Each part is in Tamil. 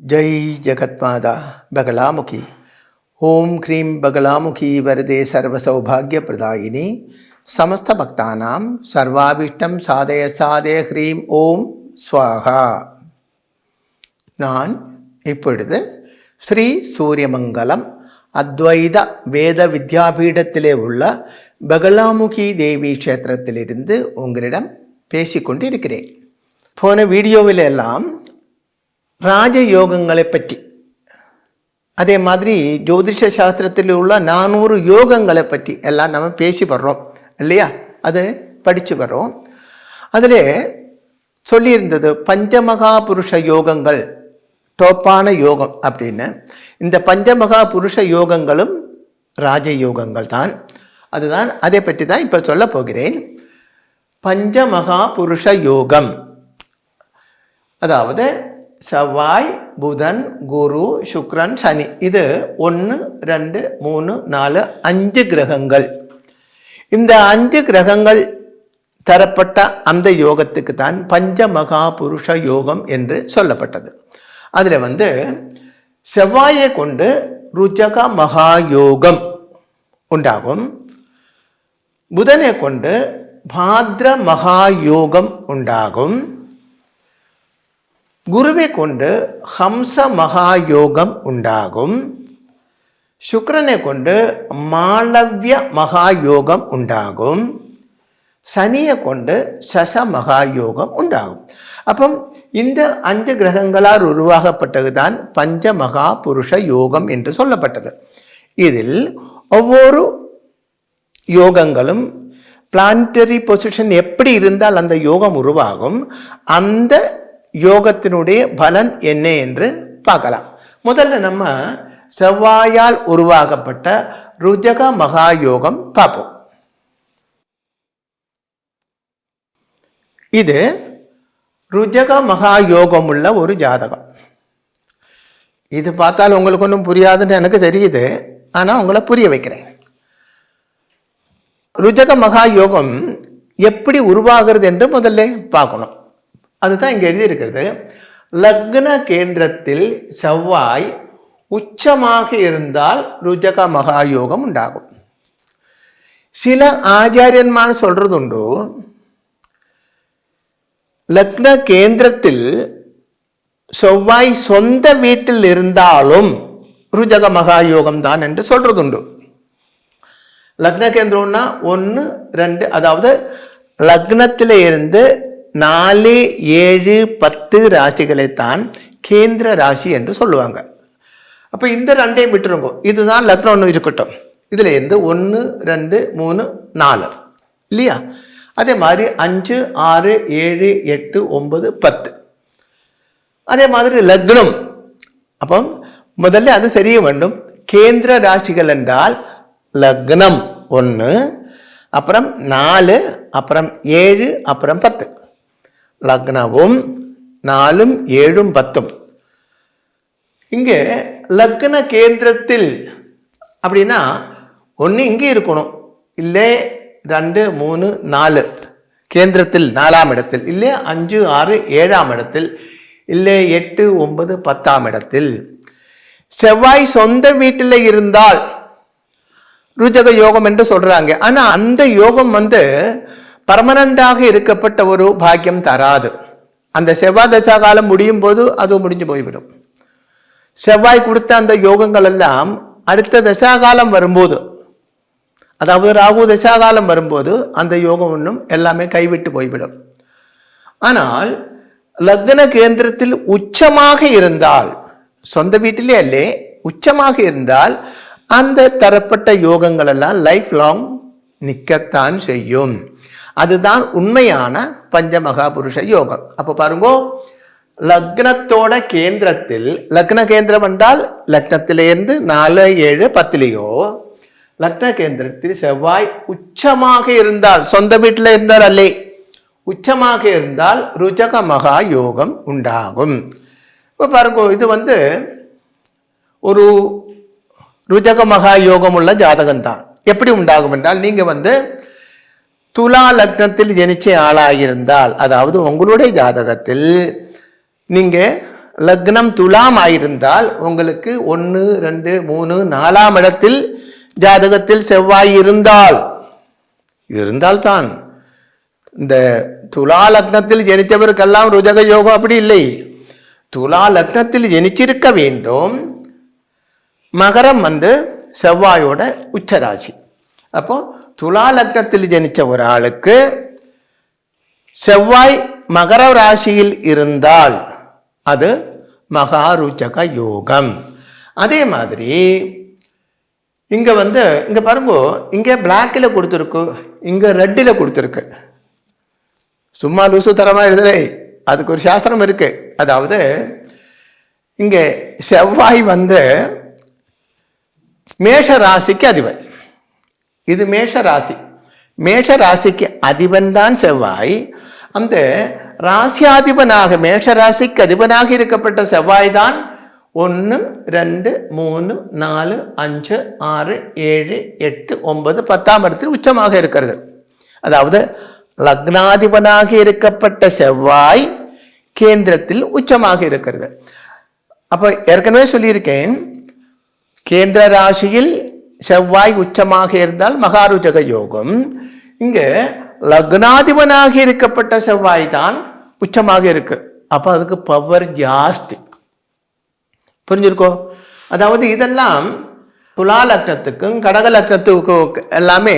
जय जगत्माता बगलामुखी ओम क्रीं बगलामुखी वरदे सर्वसौभाग्यप्रदायिनी समस्त भक्तानां सर्वाभीष्टं साधय साधय ह्रीं ओम स्वाहा. நான் இப்பொழுது ஸ்ரீ சூரியமங்கலம் அத்வைத வேத வித்யாபீடத்திலே உள்ள பகலாமுகி தேவி க்ஷேத்திரத்திலிருந்து உங்களிடம் பேசிக்கொண்டு இருக்கிறேன். போன வீடியோவில் எல்லாம் ராஜயோகங்களை பற்றி, அதே மாதிரி ஜோதிஷ சாஸ்திரத்தில் உள்ள 400 யோகங்களை பற்றி எல்லாம் நம்ம பேசி வர்றோம் இல்லையா? அது படித்து வர்றோம். அதில் சொல்லியிருந்தது பஞ்சமகா புருஷ யோகங்கள் டோப்பான யோகம் அப்படின்னு. இந்த பஞ்சமகா புருஷ யோகங்களும் ராஜயோகங்கள் தான். அதுதான், அதை பற்றி தான் இப்போ சொல்ல போகிறேன். பஞ்சமகா புருஷ யோகம், அதாவது செவ்வாய், புதன், குரு, சுக்ரன், சனி, இது 1 2 3 4 5 கிரகங்கள். இந்த 5 கிரகங்கள் தரப்பட்ட அந்த யோகத்துக்கு தான் பஞ்சமகா புருஷ யோகம் என்று சொல்லப்பட்டது. அதில் செவ்வாயை கொண்டு ருஜக மகா யோகம் உண்டாகும், புதனை கொண்டு பாத்ர மகா யோகம் உண்டாகும், குருவை கொண்டு ஹம்ச மகா யோகம் உண்டாகும், சுக்கிரனை கொண்டு மாளவ்ய மகா யோகம் உண்டாகும், சனியை கொண்டு சச மகா யோகம் உண்டாகும். அப்போ இந்த 5 கிரகங்களால் உருவாகப்பட்டது தான் பஞ்சமகா புருஷ யோகம் என்று சொல்லப்பட்டது. இதில் ஒவ்வொரு யோகங்களும் பிளானட்டரி பொசிஷன் எப்படி இருந்தால் அந்த யோகம் உருவாகும், அந்த யோகத்தினுடைய பலன் என்ன என்று பார்க்கலாம். முதல்ல நம்ம செவ்வாயால் உருவாக்கப்பட்ட ருஜக மகா யோகம் பார்ப்போம். இது ருஜக மகா யோகம் உள்ள ஒரு ஜாதகம். இது பார்த்தால் உங்களுக்கு ஒன்றும் புரியாதுன்னு எனக்கு தெரியுது, ஆனால் உங்களை புரிய வைக்கிறேன். ருஜக மகா யோகம் எப்படி உருவாகிறது என்று முதல்ல பார்க்கணும். அதுதான் இங்கே எழுதியிருக்கிறது. லக்ன கேந்திரத்தில் செவ்வாய் உச்சமாக இருந்தால் ருஜக மகா யோகம் உண்டாகும். சில ஆச்சாரியன்மார் சொல்றது உண்டு, லக்ன கேந்திரத்தில் செவ்வாய் சொந்த வீட்டில் இருந்தாலும் ருஜக மகா யோகம் தான் என்று சொல்றது உண்டு. லக்ன கேந்திரம்னா 1 2, அதாவது லக்னத்தில் இருந்து 4 7 10 ராசிகளைத்தான் கேந்திர ராசி என்று சொல்லுவாங்க. அப்போ இந்த 2ஐயும் விட்டுருங்க, இதுதான் லக்னம் இருக்கட்டும். இதுல இருந்து 1 2 3 4 இல்லையா? அதே மாதிரி 5 6 7 8 9 10, அதே மாதிரி லக்னம். அப்போ முதல்ல அது தெரிய வேண்டும். கேந்திர ராசிகள் என்றால் லக்னம் 1, அப்புறம் 4, அப்புறம் 7, அப்புறம் 10. லக்னவும் 4 7 10. இங்கே லக்ன கேந்திரத்தில் அப்படின்னா 1 இங்கே இருக்கணும், இல்லை 2 3 4 கேந்திரத்தில் 4ஆம் இடத்தில், இல்லை 5 6 7ஆம் இடத்தில், இல்லை 8 9 10ஆம் இடத்தில். செவ்வாய் சொந்த வீட்டில் இருந்தால் ருஜக யோகம் என்று சொல்றாங்க. ஆனா அந்த யோகம் பர்மனண்டாக இருக்கப்பட்ட ஒரு பாக்கியம் தராது. அந்த செவ்வாய் தசா காலம் முடியும் போது அது முடிஞ்சு போய்விடும். செவ்வாய் கொடுத்த அந்த யோகங்கள் எல்லாம் அடுத்த தசாகாலம் வரும்போது, அதாவது ராகு தசாகாலம் வரும்போது அந்த யோகம் ஒன்றும் எல்லாமே கைவிட்டு போய்விடும். ஆனால் லக்ன கேந்திரத்தில் உச்சமாக இருந்தால், சொந்த வீட்டிலே அல்லே உச்சமாக இருந்தால், அந்த தரப்பட்ட யோகங்கள் எல்லாம் லைஃப் லாங் நிற்கத்தான் செய்யும். அதுதான் உண்மையான பஞ்சமகா புருஷ யோகம். அப்போ பாருங்க, லக்னத்தோட கேந்திரத்தில், லக்ன கேந்திரம் என்றால் லக்னத்திலிருந்து 4 7 10லையோ, லக்ன கேந்திரத்தில் செவ்வாய் உச்சமாக இருந்தால், சொந்த வீட்டில் இருந்தால் அல்லே, உச்சமாக இருந்தால் ருஜக மகா யோகம் உண்டாகும். இப்போ பாருங்க, இது ஒரு ருஜக மகா யோகம் உள்ள ஜாதகம் தான். எப்படி உண்டாகும் என்றால், நீங்க துலா லக்னத்தில் ஜனிச்ச ஆளாயிருந்தால், அதாவது உங்களுடைய ஜாதகத்தில் நீங்க லக்னம் துலாம் ஆயிருந்தால் உங்களுக்கு 1, 2, 3, 4ஆம் இடத்தில் ஜாதகத்தில் செவ்வாய் இருந்தால்தான். இந்த துலா லக்னத்தில் ஜனித்தவருக்கெல்லாம் ருஜக யோகம் அப்படி இல்லை. துலா லக்னத்தில் ஜனிச்சிருக்க வேண்டும். மகரம் செவ்வாயோட உச்சராசி. அப்போ துலா லக்னத்தில் ஜனிச்ச ஒரு ஆளுக்கு செவ்வாய் மகர ராசியில் இருந்தால் அது மகாருஜக யோகம். அதே மாதிரி இங்க இங்க பாருங்க, இங்க பிளாக்கில் கொடுத்துருக்கு, இங்க ரெட்டில் கொடுத்துருக்கு. சும்மா லூசு தரமா எழுதலை, அதுக்கு ஒரு சாஸ்திரம் இருக்கு. அதாவது இங்க செவ்வாய் மேஷ ராசிக்கு அதிபன். இது மேஷ ராசி. மேஷ ராசிக்கு அதிபன் தான் செவ்வாய். அந்த ராசியாதிபனாக மேஷ ராசிக்கு அதிபனாக இருக்கப்பட்ட செவ்வாய் தான் 1, 2, 3, 4, 5, 6, 7, 8, 9, 10ஆம் இடத்தில் உச்சமாக இருக்கிறது. அதாவது லக்னாதிபனாக இருக்கப்பட்ட செவ்வாய் கேந்திரத்தில் உச்சமாக இருக்கிறது. அப்போ ஏற்கனவே சொல்லியிருக்கேன், கேந்திர ராசியில் செவ்வாய் உச்சமாக இருந்தால் மகாருஜக யோகம். இங்க லக்னாதிபனாக இருக்கப்பட்ட செவ்வாய் தான் உச்சமாக இருக்கு. அப்ப அதுக்கு பவர் ஜாஸ்தி. புரிஞ்சிருக்கோ? அதாவது இதெல்லாம் துலா லக்னத்துக்கும் கடக லக்னத்துக்கும் எல்லாமே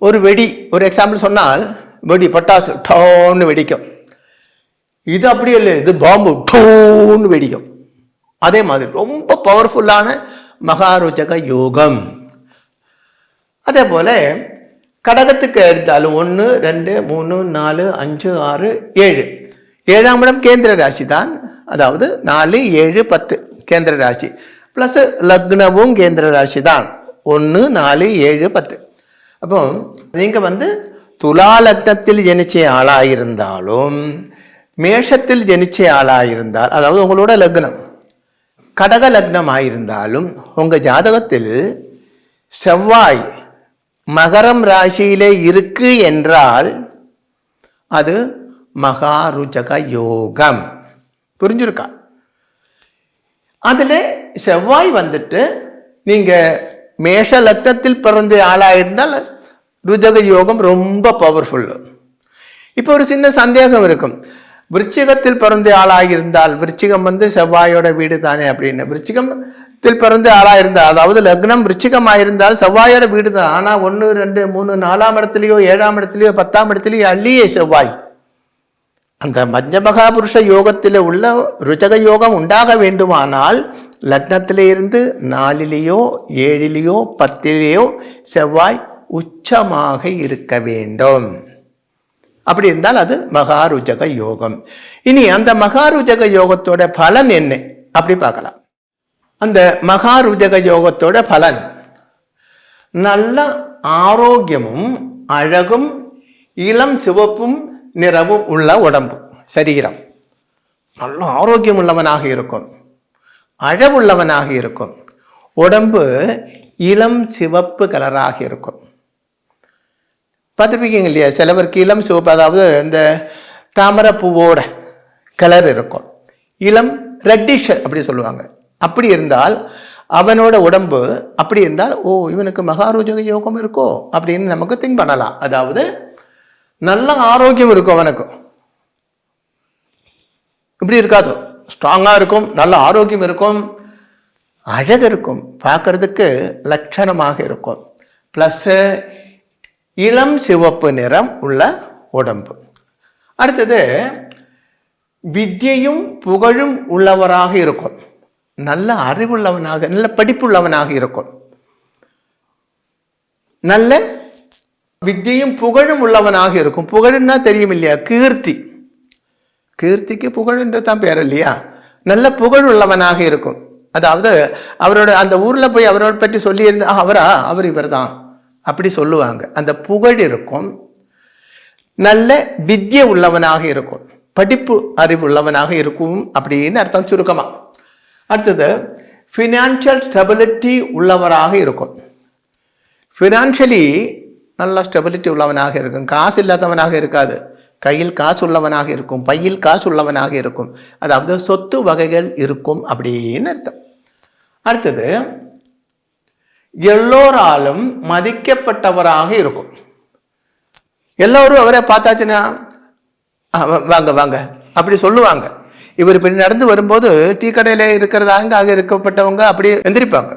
ஒரு வெடி. ஒரு எக்ஸாம்பிள் சொன்னால், வெடி பட்டாசு டோன்னு வெடிக்கும். இது அப்படி இல்லை, இது பாம்பு டோன்னு வெடிக்கும். அதே மாதிரி ரொம்ப பவர்ஃபுல்லான மகாருஜக யோகம். அதே போல கடகத்துக்கு எடுத்தாலும் 1, 2, 3, 4, 5, 6, 7. 7ஆம் இடம் கேந்திர ராசி தான். அதாவது 4, 7, 10 கேந்திர ராசி பிளஸ் லக்னமும் கேந்திர ராசி தான். 1, 4, 7, 10. அப்போ நீங்க துலா லக்னத்தில் ஜனிச்ச ஆளாயிருந்தாலும் மேஷத்தில் ஜனிச்ச ஆளாயிருந்தால், அதாவது உங்களோட லக்னம் கடக லக்னம் ஆயிருந்தாலும் உங்க ஜாதகத்தில் செவ்வாய் மகரம் ராசியிலே இருக்கு என்றால் அது மகாருஜக யோகம். புரிஞ்சிருக்கா? அதுல செவ்வாய் நீங்க மேஷ லக்னத்தில் பிறந்த ஆளாயிருந்தால் ருஜக யோகம் ரொம்ப பவர்ஃபுல். இப்போ ஒரு சின்ன சந்தேகம் இருக்கும், விருச்சிகத்தில் பிறந்த ஆளாயிருந்தால், விருச்சிகம் செவ்வாயோட வீடு தானே அப்படின்னு. விருச்சிகத்தில் பிறந்த ஆளாயிருந்தால், அதாவது லக்னம் விருச்சிகம் ஆயிருந்தால் செவ்வாயோட வீடு தான். ஆனா 1, 2, 3, 4ஆம் இடத்துலயோ 7ஆம் இடத்துலயோ 10ஆம் இடத்துலயோ அள்ளியே செவ்வாய். அந்த மஞ்சமகாபுருஷ யோகத்தில் உள்ள ருஜக யோகம் உண்டாக வேண்டுமானால் லக்னத்திலே இருந்து 4லேயோ 7லேயோ 10லேயோ செவ்வாய் உச்சமாக இருக்க வேண்டும். அப்படி இருந்தால் அது மகாருஜக யோகம். இனி அந்த மகாருஜக யோகத்தோட பலன் என்ன அப்படி பார்க்கலாம். அந்த மகாருஜக யோகத்தோட பலன் நல்ல ஆரோக்கியமும் அழகும் இளம் சிவப்பும் நிறமும் உள்ள உடம்பு, சரீரம் நல்ல ஆரோக்கியம் உள்ளவனாக இருக்கும், அழகுள்ளவனாக இருக்கும், உடம்பு இளம் சிவப்பு கலராக இருக்கும். பார்த்துருப்பீங்க இல்லையா? சிலவருக்கு இளம் சிவப்பு, அதாவது இந்த தாமரை பூவோட கலர் இருக்கும், இளம் ரெட்டிஷ் அப்படி சொல்லுவாங்க. அப்படி இருந்தால் அவனோட உடம்பு அப்படி இருந்தால், ஓ இவனுக்கு மகாருஜக யோகம் இருக்கோ அப்படின்னு நமக்கு திங்க் பண்ணலாம். அதாவது நல்ல ஆரோக்கியம் இருக்கும் அவனுக்கு. இப்படி இருக்காது, ஸ்ட்ராங்கா இருக்கும், நல்ல ஆரோக்கியம் இருக்கும், அழகு இருக்கும், பார்க்கறதுக்கு லட்சணமாக இருக்கும், பிளஸ் இளம் சிவப்பு நிறம் உள்ள உடம்பு. அடுத்தது வித்யையும் புகழும் உள்ளவராக இருக்கும், நல்ல அறிவுள்ளவனாக, நல்ல படிப்புள்ளவனாக இருக்கும், நல்ல வித்யையும் புகழும் உள்ளவனாக இருக்கும். புகழுன்னா தெரியும் இல்லையா? கீர்த்தி, கீர்த்திக்கு புகழ்ன்ற தான் பேர் இல்லையா? நல்ல புகழ் உள்ளவனாக இருக்கும். அதாவது அவரோட அந்த ஊர்ல போய் அவரோட பற்றி சொல்லி இருந்தா, அவர் இவர் தான் அப்படி சொல்லுவாங்க. அந்த புகழ் இருக்கும். நல்ல வித்யை உள்ளவனாக இருக்கும், படிப்பு அறிவு உள்ளவனாக இருக்கும் அப்படின்னு அர்த்தம் சுருக்கமா. அடுத்தது ஃபினான்ஷியல் ஸ்டெபிலிட்டி உள்ளவராக இருக்கும். ஃபினான்ஷியலி நல்ல ஸ்டெபிலிட்டி உள்ளவனாக இருக்கும், காசு இல்லாதவனாக இருக்காது, கையில் காசு உள்ளவனாக இருக்கும், பையில் காசு உள்ளவனாக இருக்கும், அதாவது சொத்து வகைகள் இருக்கும் அப்படின்னு அர்த்தம். அடுத்தது எல்லோராலும் மதிக்கப்பட்டவராக இருக்கும். எல்லோரும் அவரை பார்த்தாச்சுன்னா வாங்க வாங்க அப்படி சொல்லுவாங்க. இவர் இப்படி நடந்து வரும்போது டீ கடையில் இருக்கிறதாங்க ஆக இருக்கப்பட்டவங்க அப்படி எந்திரிப்பாங்க.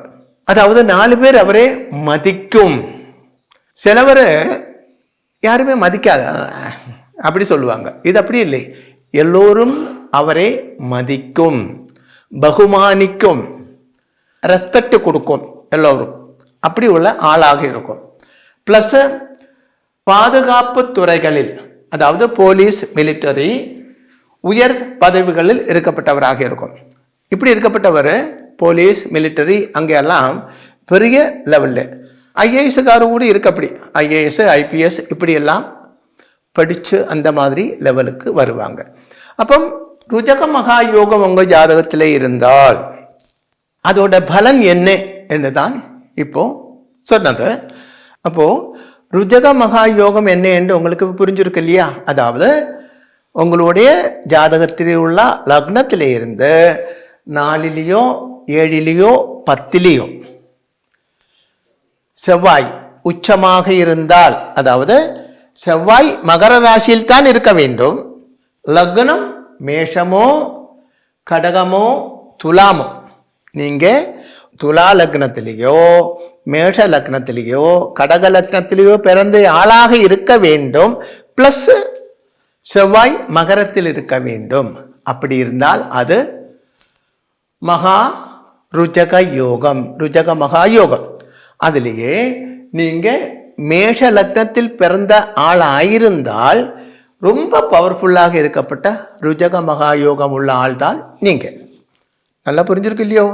அதாவது 4 பேர் அவரே மதிக்கும். சிலவர் யாருமே மதிக்காத அப்படி சொல்லுவாங்க. இது அப்படி இல்லை. எல்லோரும் அவரை மதிக்கும், பகுமானிக்கும், ரெஸ்பெக்ட் கொடுக்கும். எல்லோரும் அப்படி உள்ள ஆளாக இருக்கும். ப்ளஸ் பாதுகாப்பு துறைகளில், அதாவது போலீஸ், மிலிட்டரி, உயர் பதவிகளில் இருக்கப்பட்டவராக இருக்கும். இப்படி இருக்கப்பட்டவர் போலீஸ், மிலிட்டரி அங்கெல்லாம் பெரிய லெவலில் ஐஏஎஸ்காரும் கூட இருக்கு. அப்படி ஐஏஎஸ், ஐபிஎஸ் இப்படியெல்லாம் படித்து அந்த மாதிரி லெவலுக்கு வருவாங்க. அப்போ ருஜக மகா யோகம் உங்கள் ஜாதகத்தில் இருந்தால் அதோட பலன் என்ன என்று தான் இப்போ சொன்னது. அப்போது ருஜக மகா யோகம் என்ன என்று உங்களுக்கு புரிஞ்சிருக்கு இல்லையா? அதாவது உங்களுடைய ஜாதகத்தில் உள்ள லக்னத்தில் இருந்து 4லேயோ 7லேயோ 10லேயோ செவ்வாய் உச்சமாக இருந்தால், அதாவது செவ்வாய் மகர ராசியில் தான் இருக்க வேண்டும். லக்னம் மேஷமோ கடகமோ துலாமோ, நீங்கள் துலா லக்னத்திலேயோ மேஷ லக்னத்திலேயோ கடக லக்னத்திலேயோ பிறந்த ஆளாக இருக்க வேண்டும். ப்ளஸ் செவ்வாய் மகரத்தில் இருக்க வேண்டும். அப்படி இருந்தால் அது மகா ருஜக யோகம், ருஜக மகா யோகம். அதிலேயே நீங்கள் மேஷ லக்னத்தில் பிறந்த ஆளாயிருந்தால் ரொம்ப பவர்ஃபுல்லாக இருக்கப்பட்ட ருஜக மகா யோகம் உள்ள ஆள் தான் நீங்கள். நல்லா புரிஞ்சிருக்கு இல்லையோ?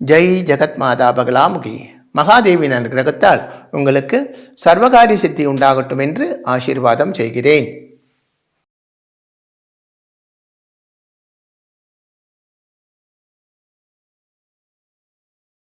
ஜெய் ஜெகத் மாதா பகலாமுகி. மகாதேவியின் அனுகிரகத்தால் உங்களுக்கு சர்வகாரிய சித்தி உண்டாகட்டும் என்று ஆசீர்வாதம் செய்கிறேன்.